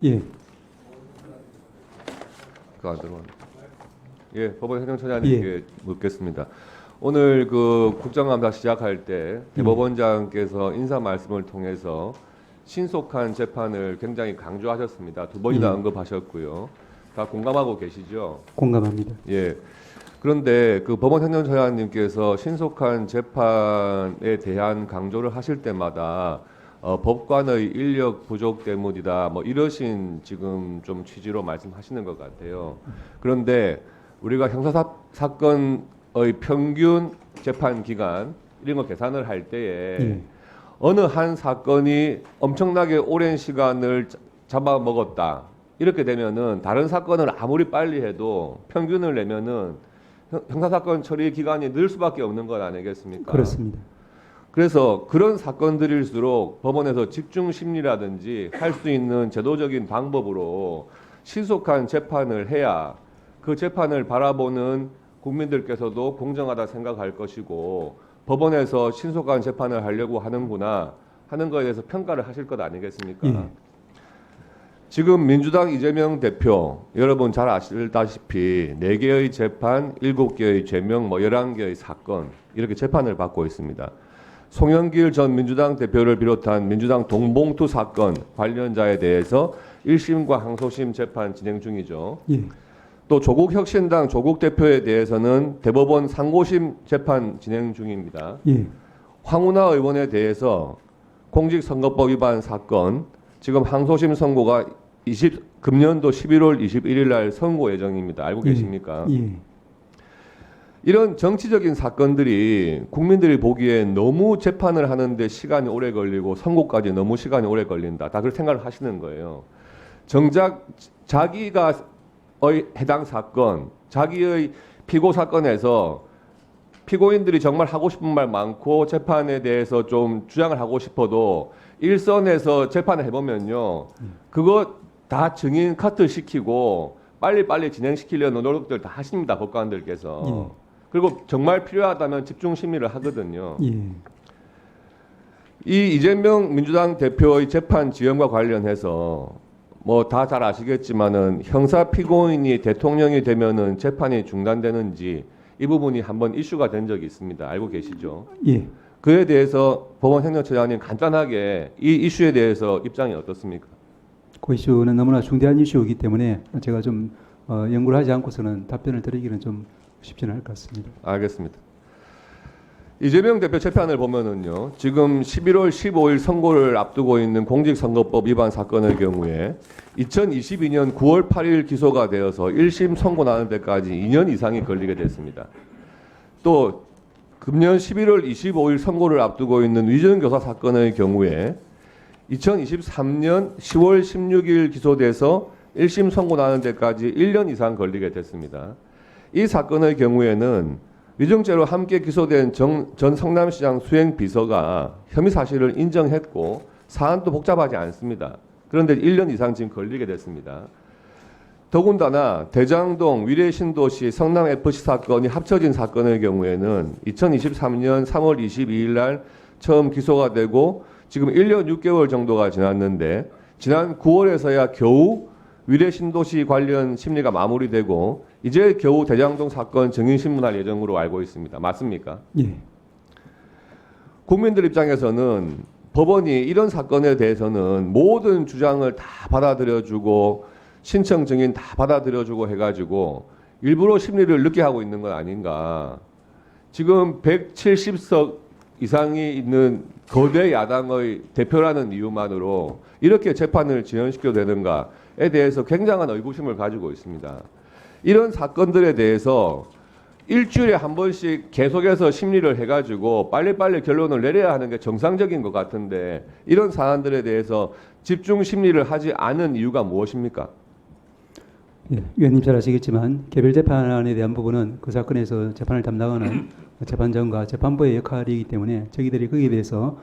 예, 안 들어왔네. 예, 법원 행정처장님께 예. 묻겠습니다. 오늘 그 국정감사 시작할 때 대법원장께서 인사 말씀을 통해서 신속한 재판을 굉장히 강조하셨습니다. 두 번이나 예. 언급하셨고요. 다 공감하고 계시죠? 공감합니다. 예. 그런데 그 법원 행정처장님께서 신속한 재판에 대한 강조를 하실 때마다 법관의 인력 부족 때문이다. 뭐 이러신 지금 좀 취지로 말씀하시는 것 같아요. 그런데 우리가 형사 사건의 평균 재판 기간 이런 거 계산을 할 때에 예. 어느 한 사건이 엄청나게 오랜 시간을 잡아먹었다. 이렇게 되면은 다른 사건을 아무리 빨리 해도 평균을 내면은 형사사건 처리 기간이 늘 수밖에 없는 것 아니겠습니까? 그렇습니다. 그래서 그런 사건들일수록 법원에서 집중 심리라든지 할 수 있는 제도적인 방법으로 신속한 재판을 해야 그 재판을 바라보는 국민들께서도 공정하다 생각할 것이고 법원에서 신속한 재판을 하려고 하는구나 하는 것에 대해서 평가를 하실 것 아니겠습니까? 예. 지금 민주당 이재명 대표 여러분 잘 아시다시피 4개의 재판, 7개의 죄명, 11개의 사건 이렇게 재판을 받고 있습니다. 송영길 전 민주당 대표를 비롯한 민주당 동봉투 사건 관련자에 대해서 1심과 항소심 재판 진행 중이죠. 예. 또 조국혁신당 조국 대표에 대해서는 대법원 상고심 재판 진행 중입니다. 예. 황운하 의원에 대해서 공직선거법 위반 사건 지금 항소심 선고가 금년도 11월 21일 날 선고 예정입니다. 알고 계십니까? 예. 이런 정치적인 사건들이 국민들이 보기엔 너무 재판을 하는데 시간이 오래 걸리고 선고까지 너무 시간이 오래 걸린다. 다 그렇게 생각을 하시는 거예요. 정작 자기가 해당 사건, 자기의 피고 사건에서 피고인들이 정말 하고 싶은 말 많고 재판에 대해서 좀 주장을 하고 싶어도 일선에서 재판을 해보면요. 그거 다 증인 카트 시키고 빨리빨리 진행시키려는 노력들 다 하십니다. 법관들께서. 예. 그리고 정말 필요하다면 집중 심리를 하거든요. 예. 이 이재명 민주당 대표의 재판 지연과 관련해서 뭐 다 잘 아시겠지만은 형사 피고인이 대통령이 되면은 재판이 중단되는지 이 부분이 한번 이슈가 된 적이 있습니다. 알고 계시죠? 예. 그에 대해서 법원 행정처장님 간단하게 이 이슈에 대해서 입장이 어떻습니까? 그 이슈는 너무나 중대한 이슈이기 때문에 제가 좀 연구를 하지 않고서는 답변을 드리기는 좀 쉽지는 않을 것 같습니다. 알겠습니다. 이재명 대표 재판을 보면은요, 지금 11월 15일 선고를 앞두고 있는 공직선거법 위반 사건의 경우에 2022년 9월 8일 기소가 되어서 1심 선고 나는 데까지 2년 이상이 걸리게 됐습니다. 또 금년 11월 25일 선고를 앞두고 있는 위전교사 사건의 경우에 2023년 10월 16일 기소돼서 1심 선고 나는 데까지 1년 이상 걸리게 됐습니다. 이 사건의 경우에는 위증죄로 함께 기소된 전 성남시장 수행비서가 혐의 사실을 인정했고 사안도 복잡하지 않습니다. 그런데 1년 이상 지금 걸리게 됐습니다. 더군다나 대장동 위례신도시 성남FC 사건이 합쳐진 사건의 경우에는 2023년 3월 22일 날 처음 기소가 되고 지금 1년 6개월 정도가 지났는데 지난 9월에서야 겨우 위례신도시 관련 심리가 마무리되고 이제 겨우 대장동 사건 증인신문할 예정으로 알고 있습니다. 맞습니까? 예. 국민들 입장에서는 법원이 이런 사건에 대해서는 모든 주장을 다 받아들여주고 신청 증인 다 받아들여주고 해가지고 일부러 심리를 늦게 하고 있는 건 아닌가. 지금 170석 이상이 있는 거대 야당의 대표라는 이유만으로 이렇게 재판을 지연시켜야 되는가에 대해서 굉장한 의구심을 가지고 있습니다. 이런 사건들에 대해서 일주일에 한 번씩 계속해서 심리를 해가지고 빨리빨리 결론을 내려야 하는 게 정상적인 것 같은데 이런 사안들에 대해서 집중 심리를 하지 않은 이유가 무엇입니까? 예. 위원님 잘 아시겠지만 개별 재판에 대한 부분은 그 사건에서 재판을 담당하는 재판장과 재판부의 역할이기 때문에 저희들이 거기에 대해서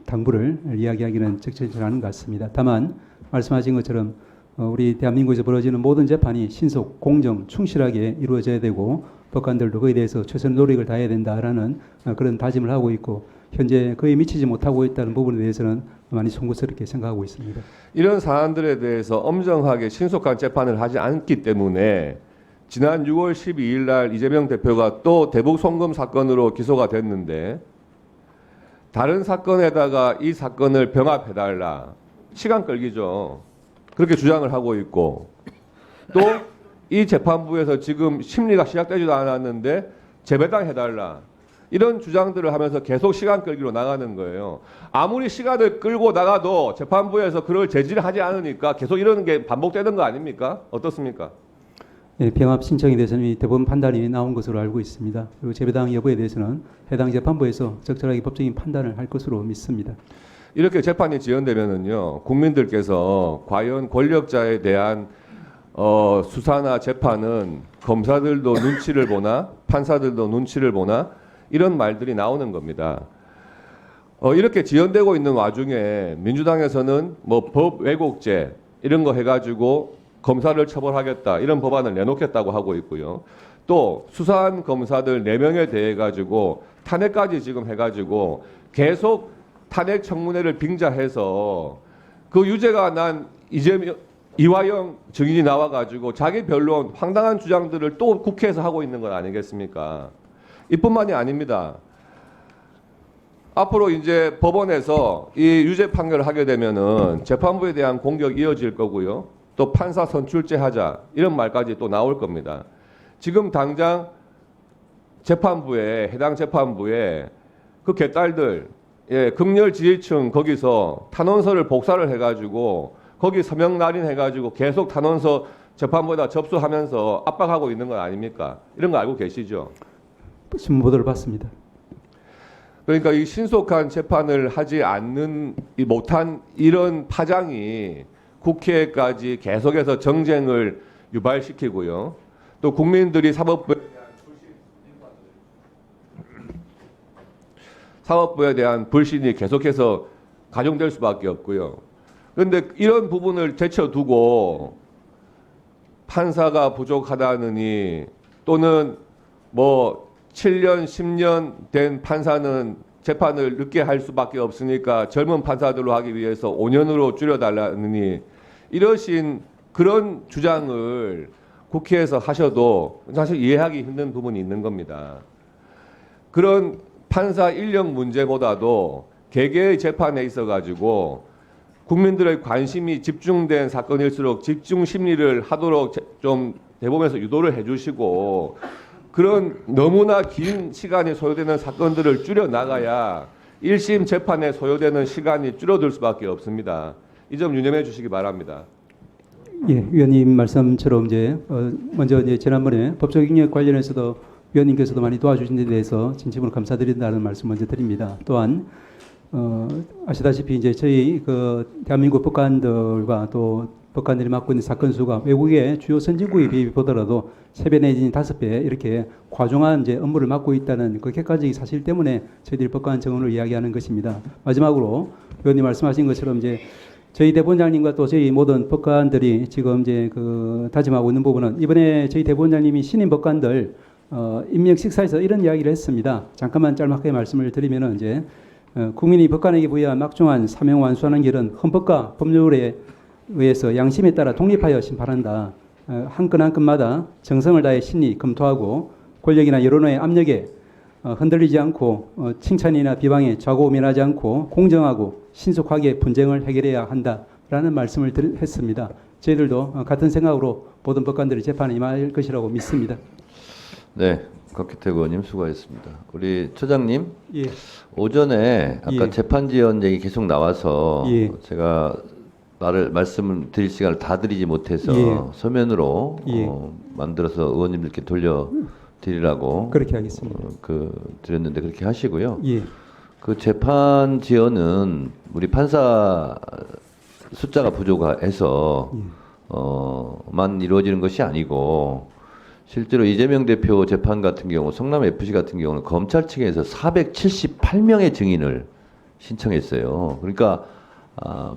당부를 이야기하기는 적절치 않은 것 같습니다. 다만 말씀하신 것처럼 우리 대한민국에서 벌어지는 모든 재판이 신속, 공정, 충실하게 이루어져야 되고 법관들도 그에 대해서 최선의 노력을 다해야 된다라는 그런 다짐을 하고 있고 현재 거의 미치지 못하고 있다는 부분에 대해서는 많이 송구스럽게 생각하고 있습니다. 이런 사안들에 대해서 엄정하게 신속한 재판을 하지 않기 때문에 지난 6월 12일 날 이재명 대표가 또 대북 송금 사건으로 기소가 됐는데 다른 사건에다가 이 사건을 병합해달라. 시간 끌기죠. 그렇게 주장을 하고 있고 또 이 재판부에서 지금 심리가 시작되지도 않았는데 재배당해달라. 이런 주장들을 하면서 계속 시간 끌기로 나가는 거예요. 아무리 시간을 끌고 나가도 재판부에서 그걸 제지를 하지 않으니까 계속 이러는 게 반복되는 거 아닙니까? 어떻습니까? 예, 병합 신청에 대해서는 이미 대법원 판단이 나온 것으로 알고 있습니다. 그리고 재배당 여부에 대해서는 해당 재판부에서 적절하게 법적인 판단을 할 것으로 믿습니다. 이렇게 재판이 지연되면은요, 국민들께서 과연 권력자에 대한 수사나 재판은 검사들도 눈치를 보나 판사들도 눈치를 보나 이런 말들이 나오는 겁니다. 이렇게 지연되고 있는 와중에 민주당에서는 뭐 법 왜곡죄 이런 거 해가지고 검사를 처벌하겠다 이런 법안을 내놓겠다고 하고 있고요. 또 수사한 검사들 4명에 대해 가지고 탄핵까지 지금 해가지고 계속 탄핵 청문회를 빙자해서 그 유죄가 난 이화영 증인이 나와가지고 자기 변론 황당한 주장들을 또 국회에서 하고 있는 건 아니겠습니까? 이뿐만이 아닙니다. 앞으로 이제 법원에서 이 유죄 판결을 하게 되면은 재판부에 대한 공격이 이어질 거고요. 또 판사 선출제 하자 이런 말까지 또 나올 겁니다. 지금 당장 재판부에 해당 재판부에 그 개딸들 극렬 지지층 거기서 탄원서를 복사를 해가지고 거기 서명 날인해가지고 계속 탄원서 재판부에다 접수하면서 압박하고 있는 건 아닙니까? 이런 거 알고 계시죠? 신문 보도를 봤습니다. 그러니까 이 신속한 재판을 하지 않는 못한 이런 파장이 국회까지 계속해서 정쟁을 유발시키고요. 또 국민들이 사법부에 대한 불신이 계속해서 가중될 수밖에 없고요. 그런데 이런 부분을 제쳐두고 판사가 부족하다느니 또는 뭐 7년, 10년 된 판사는 재판을 늦게 할 수밖에 없으니까 젊은 판사들로 하기 위해서 5년으로 줄여달라느니 이러신 그런 주장을 국회에서 하셔도 사실 이해하기 힘든 부분이 있는 겁니다. 그런 판사 인력 문제보다도 개개의 재판에 있어가지고 국민들의 관심이 집중된 사건일수록 집중 심리를 하도록 좀 대법원에서 유도를 해주시고 그런 너무나 긴 시간이 소요되는 사건들을 줄여 나가야 1심 재판에 소요되는 시간이 줄어들 수밖에 없습니다. 이 점 유념해 주시기 바랍니다. 예, 위원님 말씀처럼 이제 먼저 이제 지난번에 법적 ing력 관련해서도 위원님께서도 많이 도와주신 데 대해서 진심으로 감사드린다는 말씀 먼저 드립니다. 또한 아시다시피 이제 저희 그 대한민국 법관들과 또 법관들이 맡고 있는 사건 수가 외국의 주요 선진국에 비교보더라도 3배 내지는 5배 이렇게 과중한 이제 업무를 맡고 있다는 그 객관적인 사실 때문에 저희들이 법관 정원을 이야기하는 것입니다. 마지막으로 의원님 말씀하신 것처럼 이제 저희 대법원장님과 또 저희 모든 법관들이 지금 이제 그 다짐하고 있는 부분은 이번에 저희 대법원장님이 신임 법관들 임명 식사에서 이런 이야기를 했습니다. 잠깐만 짤막하게 말씀을 드리면은 이제 국민이 법관에게 부여한 막중한 사명 완수하는 길은 헌법과 법률에 의해서 양심에 따라 독립하여 심판한다. 한 건 한 건마다 정성을 다해 신이 검토하고 권력이나 여론의 압력에 흔들리지 않고 칭찬이나 비방에 좌고우면하지 않고 공정하고 신속하게 분쟁을 해결해야 한다라는 말씀을 했습니다. 저희들도 같은 생각으로 모든 법관들이 재판에 임할 것이라고 믿습니다. 네, 곽기태 의원님 수고하셨습니다. 우리 처장님, 예. 오전에 아까 예. 재판 지연 얘기 계속 나와서 예. 제가 말씀을 드릴 시간을 다 드리지 못해서 예. 서면으로 예. 만들어서 의원님들께 돌려드리라고 그렇게 하겠습니다. 드렸는데 그렇게 하시고요. 예. 그 재판 지연은 우리 판사 숫자가 부족해서 만 이루어지는 것이 아니고 실제로 이재명 대표 재판 같은 경우 성남 FC 같은 경우는 검찰 측에서 478명의 증인을 신청했어요. 그러니까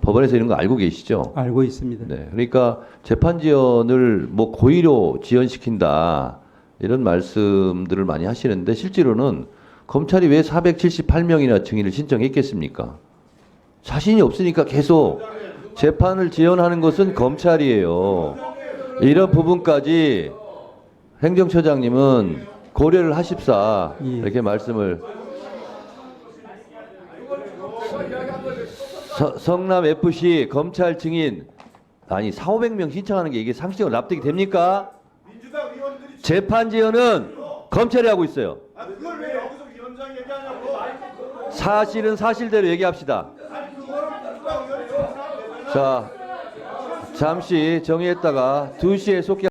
법원에서 이런 거 알고 계시죠? 알고 있습니다. 네. 그러니까 재판 지연을 뭐 고의로 지연시킨다 이런 말씀들을 많이 하시는데 실제로는 검찰이 왜 478명이나 증인을 신청했겠습니까? 자신이 없으니까 계속 재판을 지연하는 것은 검찰이에요. 이런 부분까지 행정처장님은 고려를 하십사 예. 이렇게 말씀을. 성남 FC 검찰 증인 아니 4,500명 신청하는 게 이게 상식적으로 납득이 됩니까? 재판 지연은 검찰이 하고 있어요. 그걸 왜 여기서 위원장 얘기하냐고. 사실은 사실대로 얘기합시다. 자, 잠시 정리했다가 2시에 속기